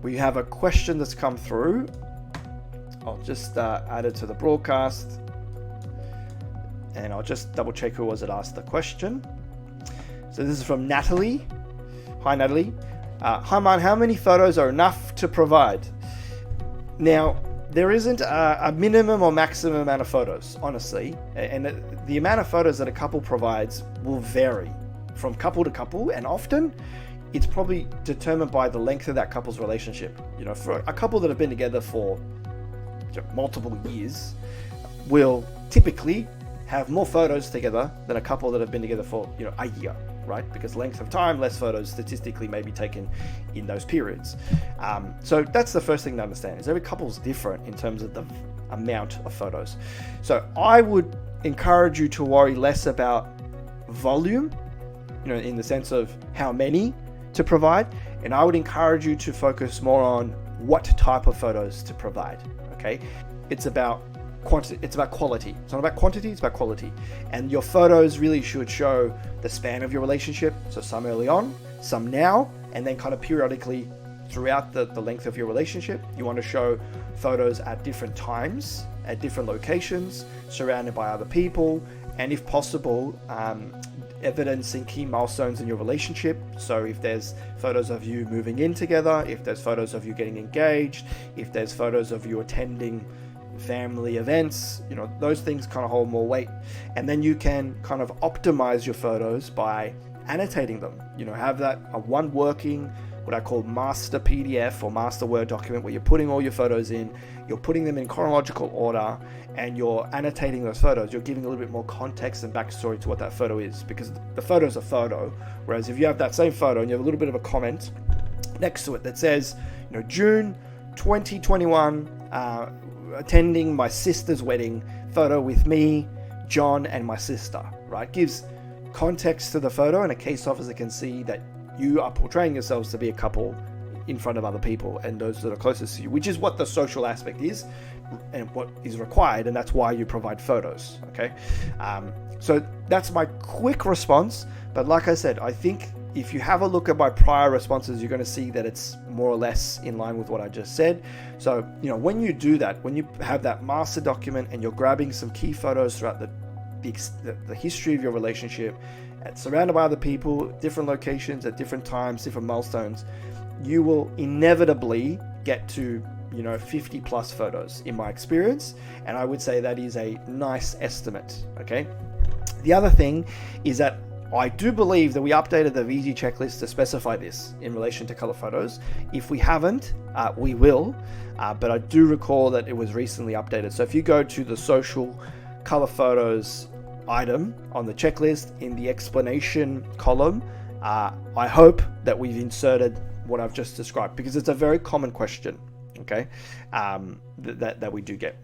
we have a question that's come through. I'll just add it to the broadcast, and I'll just double check who was it asked the question. So this is from Natalie. Hi Natalie. Hi Man, how many photos are enough to provide? Now, there isn't a minimum or maximum amount of photos, honestly, and the amount of photos that a couple provides will vary from couple to couple, and often it's probably determined by the length of that couple's relationship. You know, for a couple that have been together for multiple years will typically have more photos together than a couple that have been together for, you know, a year, right? Because length of time, less photos statistically may be taken in those periods. So that's the first thing to understand, is every couple's different in terms of the amount of photos. So I would encourage you to worry less about volume, you know, in the sense of how many to provide, and I would encourage you to focus more on what type of photos to provide. Okay, it's about quantity, it's about quality. It's not about quantity, it's about quality. And your photos really should show the span of your relationship. So some early on, some now, and then kind of periodically throughout the length of your relationship. You want to show photos at different times, at different locations, surrounded by other people, and if possible, evidencing key milestones in your relationship. So if there's photos of you moving in together, if there's photos of you getting engaged, if there's photos of you attending family events, you know, those things kind of hold more weight. And then you can kind of optimize your photos by annotating them. You know, have that one working, what I call master PDF or master Word document, where you're putting all your photos in, you're putting them in chronological order, and you're annotating those photos. You're giving a little bit more context and backstory to what that photo is, because the photo is a photo. Whereas if you have that same photo and you have a little bit of a comment next to it that says, you know, June 2021, attending my sister's wedding, photo with me, John, and my sister, right? Gives context to the photo, and a case officer can see that you are portraying yourselves to be a couple in front of other people and those that are closest to you, which is what the social aspect is and what is required, and that's why you provide photos. Okay, so that's my quick response. But like I said, I think if you have a look at my prior responses, you're going to see that it's more or less in line with what I just said. So, you know, when you do that, when you have that master document and you're grabbing some key photos throughout the history of your relationship, surrounded by other people, different locations at different times, different milestones, you will inevitably get to, you know, 50 plus photos in my experience. And I would say that is a nice estimate. Okay. The other thing is that I do believe that we updated the Veazy checklist to specify this in relation to color photos. If we haven't, we will, but I do recall that it was recently updated. So if you go to the social color photos item on the checklist, in the explanation column, I hope that we've inserted what I've just described, because it's a very common question, okay, that we do get.